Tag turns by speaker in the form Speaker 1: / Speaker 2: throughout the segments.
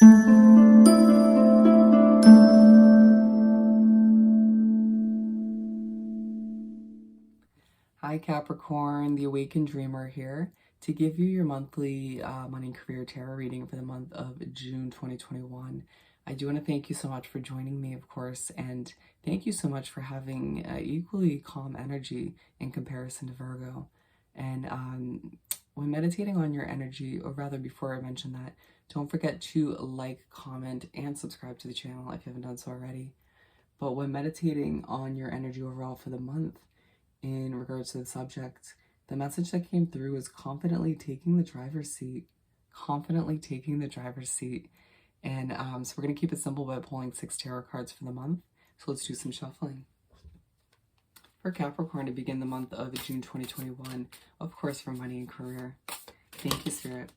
Speaker 1: Hi Capricorn, the Awakened Dreamer here to give you your monthly money and career tarot reading for the month of June 2021. I do want to thank you so much for joining me, of course, and thank you so much for having equally calm energy in comparison to Virgo. And when meditating on your energy, or rather before I mention that, don't forget to like, comment, and subscribe to the channel if you haven't done so already. But when meditating on your energy overall for the month, in regards to the subject, the message that came through is confidently taking the driver's seat. Confidently taking the driver's seat. And so we're going to keep it simple by pulling 6 tarot cards for the month. So let's do some shuffling. For Capricorn to begin the month of June 2021, of course, for money and career. Thank you, Spirit.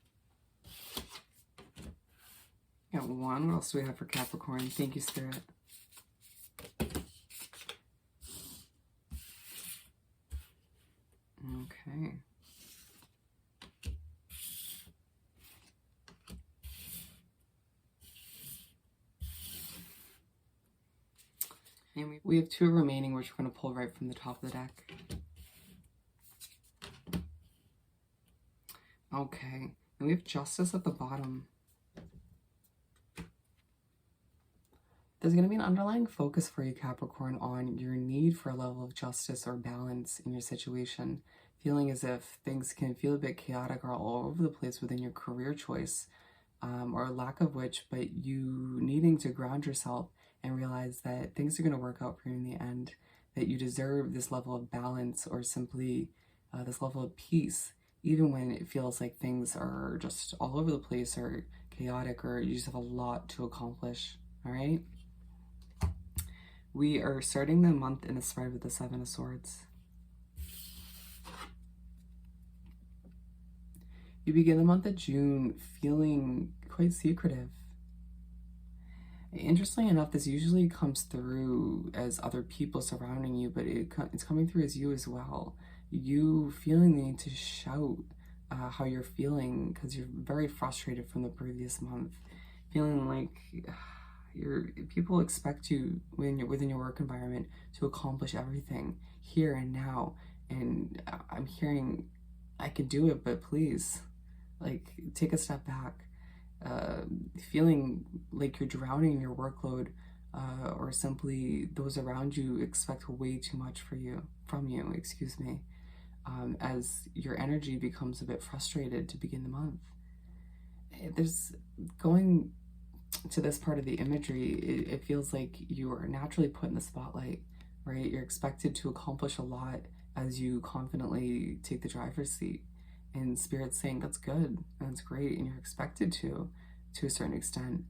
Speaker 1: Got 1. What else do we have for Capricorn? Thank you, Spirit. Okay. And we have 2 remaining, which we're going to pull right from the top of the deck. Okay. And we have Justice at the bottom. There's going to be an underlying focus for you, Capricorn, on your need for a level of justice or balance in your situation. Feeling as if things can feel a bit chaotic or all over the place within your career choice, or lack of which, but you needing to ground yourself and realize that things are going to work out for you in the end, that you deserve this level of balance or simply this level of peace, even when it feels like things are just all over the place or chaotic, or you just have a lot to accomplish, all right? We are starting the month in the spread with the 7 of Swords. You begin the month of June feeling quite secretive. Interestingly enough, this usually comes through as other people surrounding you, but it's coming through as you as well. You feeling the need to shout how you're feeling because you're very frustrated from the previous month. Feeling like people expect you when you're within your work environment to accomplish everything here and now. And I'm hearing, I can do it, but please, like, take a step back. Feeling like you're drowning in your workload, or simply those around you expect way too much from you, as your energy becomes a bit frustrated to begin the month. There's going to this part of the imagery, it feels like you are naturally put in the spotlight, right? You're expected to accomplish a lot as you confidently take the driver's seat. And Spirit's saying that's good, and that's great, and you're expected to a certain extent.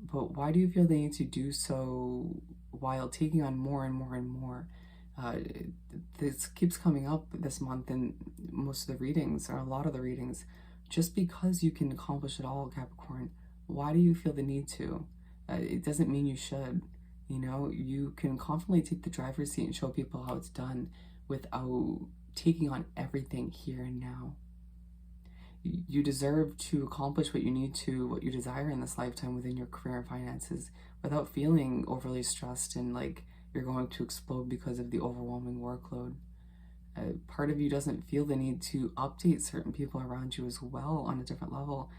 Speaker 1: But why do you feel the need to do so while taking on more and more and more? This keeps coming up this month in most of the readings, or a lot of the readings. Just because you can accomplish it all, Capricorn, why do you feel the need to? It doesn't mean you should. You know, you can confidently take the driver's seat and show people how it's done without taking on everything here and now. You deserve to accomplish what you desire in this lifetime within your career and finances without feeling overly stressed and like you're going to explode because of the overwhelming workload. Part of you doesn't feel the need to update certain people around you as well on a different level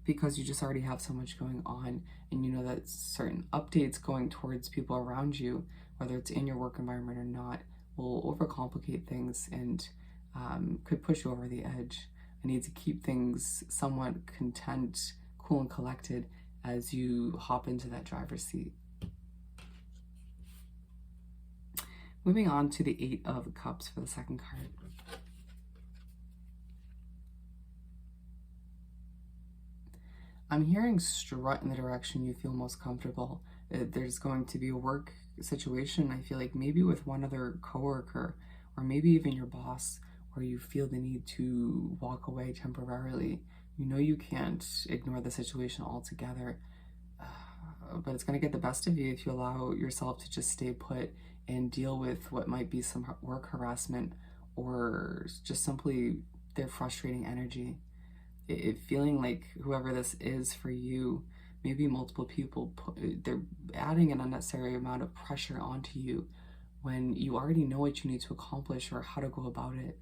Speaker 1: because you just already have so much going on, and you know that certain updates going towards people around you, whether it's in your work environment or not, will overcomplicate things and could push you over the edge. I need to keep things somewhat content, cool, and collected as you hop into that driver's seat. Moving on to the 8 of Cups for the second card. I'm hearing strut in the direction you feel most comfortable. There's going to be a work situation, I feel like maybe with one other coworker, or maybe even your boss, where you feel the need to walk away temporarily. You know you can't ignore the situation altogether, but it's going to get the best of you if you allow yourself to just stay put and deal with what might be some work harassment or just simply their frustrating energy. feeling like whoever this is for you, maybe multiple people, they're adding an unnecessary amount of pressure onto you when you already know what you need to accomplish or how to go about it.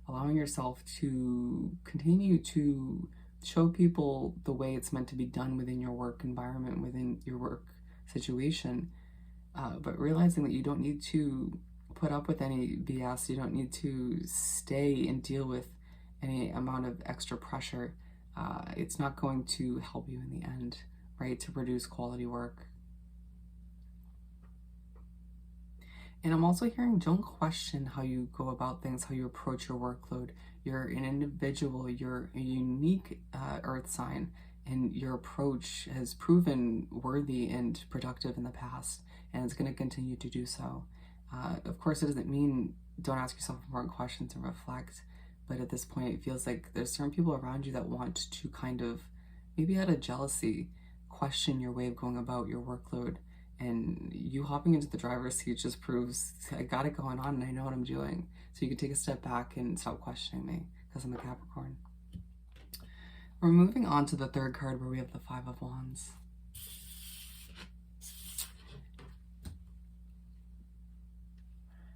Speaker 1: Allowing yourself to continue to show people the way it's meant to be done within your work environment, within your work situation, but realizing that you don't need to put up with any BS, you don't need to stay and deal with any amount of extra pressure. It's not going to help you in the end, right, to produce quality work. And I'm also hearing, don't question how you go about things, how you approach your workload. You're an individual, you're a unique earth sign, and your approach has proven worthy and productive in the past, and it's going to continue to do so. Of course, it doesn't mean don't ask yourself important questions and reflect, but at this point, it feels like there's certain people around you that want to kind of, maybe out of jealousy, question your way of going about your workload. And you hopping into the driver's seat just proves I got it going on and I know what I'm doing. So you can take a step back and stop questioning me because I'm a Capricorn. We're moving on to the third card where we have the Five of Wands.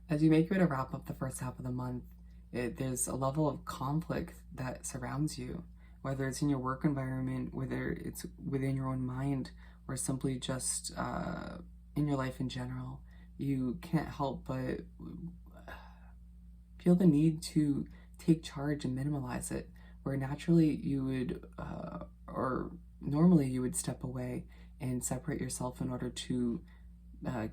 Speaker 1: As you make your way to wrap up the first half of the month, there's a level of conflict that surrounds you, whether it's in your work environment, whether it's within your own mind, or simply just in your life in general. You can't help but feel the need to take charge and minimize it, where naturally you would, or normally you would step away and separate yourself in order to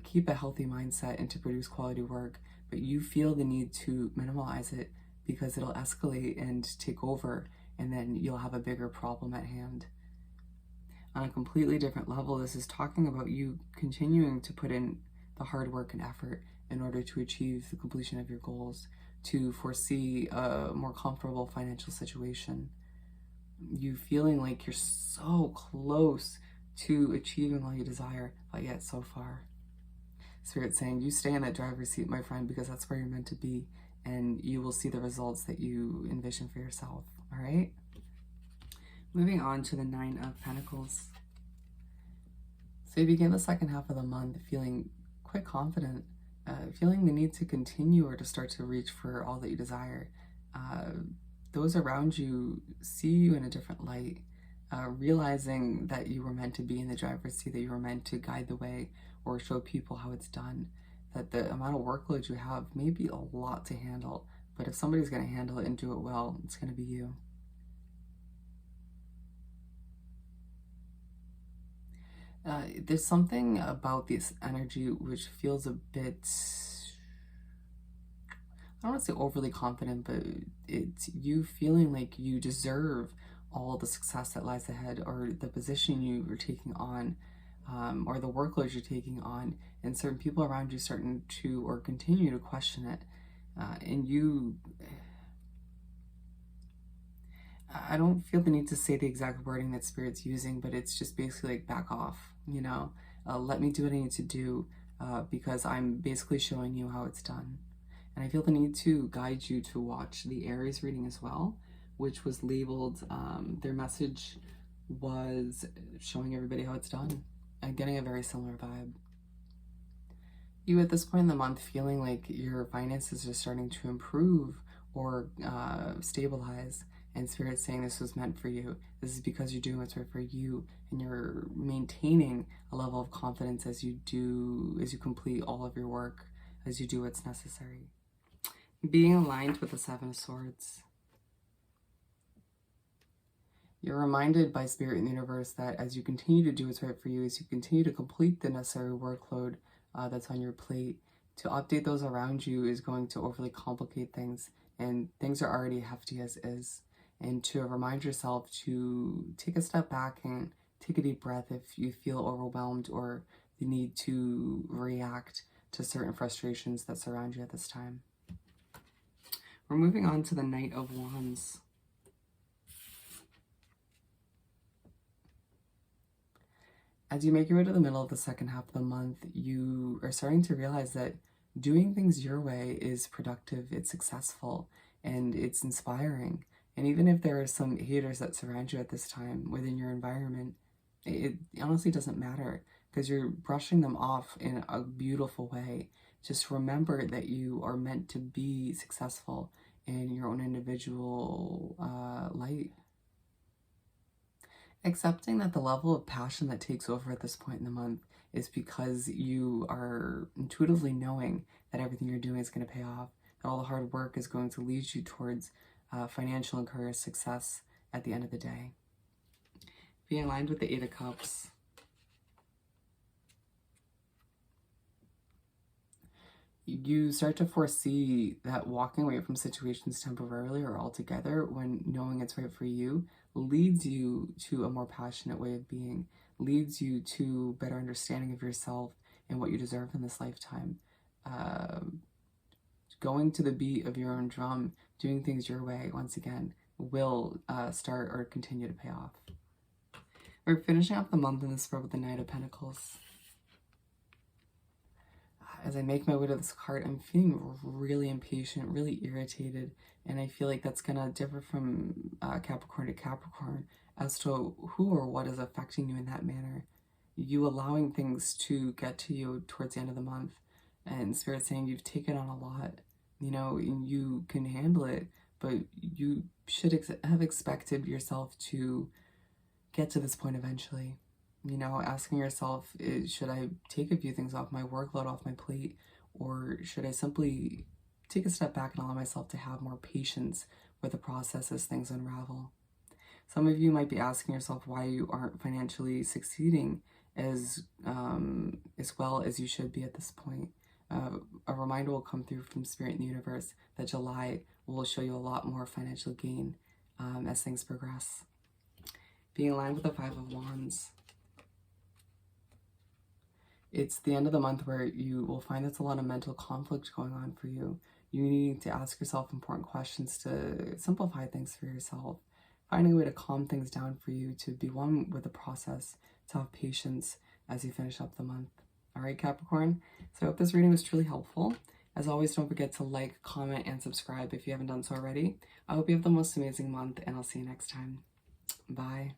Speaker 1: keep a healthy mindset and to produce quality work, but you feel the need to minimize it because it'll escalate and take over, and then you'll have a bigger problem at hand. On a completely different level, this is talking about you continuing to put in the hard work and effort in order to achieve the completion of your goals, to foresee a more comfortable financial situation. You feeling like you're so close to achieving all you desire, but yet so far. Spirit saying, you stay in that driver's seat, my friend, because that's where you're meant to be, and you will see the results that you envision for yourself, all right? Moving on to the Nine of Pentacles. So you begin the second half of the month feeling quite confident, feeling the need to continue or to start to reach for all that you desire. Those around you see you in a different light, realizing that you were meant to be in the driver's seat, that you were meant to guide the way or show people how it's done, that the amount of workload you have may be a lot to handle, but if somebody's going to handle it and do it well, it's going to be you. There's something about this energy which feels a bit, I don't want to say overly confident, but it's you feeling like you deserve all the success that lies ahead, or the position you are taking on, or the workload you're taking on, and certain people around you starting to or continue to question it. And you, I don't feel the need to say the exact wording that Spirit's using, but it's just basically like back off, you know, let me do what I need to do, because I'm basically showing you how it's done. And I feel the need to guide you to watch the Aries reading as well, which was labeled, their message was showing everybody how it's done, and getting a very similar vibe. You at this point in the month feeling like your finances are starting to improve or stabilize, and Spirit saying this was meant for you. This is because you're doing what's right for you, and you're maintaining a level of confidence as you complete all of your work, as you do what's necessary. Being aligned with the Seven of Swords. You're reminded by Spirit and the universe that as you continue to do what's right for you, as you continue to complete the necessary workload that's on your plate, to update those around you is going to overly complicate things, and things are already hefty as is. And to remind yourself to take a step back and take a deep breath if you feel overwhelmed or the need to react to certain frustrations that surround you at this time. We're moving on to the Knight of Wands. As you make your way to the middle of the second half of the month, you are starting to realize that doing things your way is productive, it's successful, and it's inspiring. And even if there are some haters that surround you at this time within your environment, it honestly doesn't matter, because you're brushing them off in a beautiful way. Just remember that you are meant to be successful in your own individual light. Accepting that the level of passion that takes over at this point in the month is because you are intuitively knowing that everything you're doing is going to pay off, that all the hard work is going to lead you towards financial and career success at the end of the day. Being aligned with the Eight of Cups. You start to foresee that walking away from situations temporarily or altogether, when knowing it's right for you, leads you to a more passionate way of being, leads you to better understanding of yourself and what you deserve in this lifetime. Going to the beat of your own drum, doing things your way, once again, will start or continue to pay off. We're finishing off the month in this spread with the Knight of Pentacles. As I make my way to this card, I'm feeling really impatient, really irritated, and I feel like that's going to differ from Capricorn to Capricorn as to who or what is affecting you in that manner. You allowing things to get to you towards the end of the month, and Spirit saying you've taken on a lot, you know, and you can handle it, but you should have expected yourself to get to this point eventually. You know, asking yourself, should I take a few things off my workload, off my plate, or should I simply take a step back and allow myself to have more patience with the process as things unravel? Some of you might be asking yourself why you aren't financially succeeding as well as you should be at this point. A reminder will come through from Spirit in the universe that July will show you a lot more financial gain as things progress. Being aligned with the Five of Wands. It's the end of the month where you will find there's a lot of mental conflict going on for you. You need to ask yourself important questions to simplify things for yourself, finding a way to calm things down for you, to be one with the process, to have patience as you finish up the month. All right, Capricorn? So I hope this reading was truly helpful. As always, don't forget to like, comment, and subscribe if you haven't done so already. I hope you have the most amazing month, and I'll see you next time. Bye.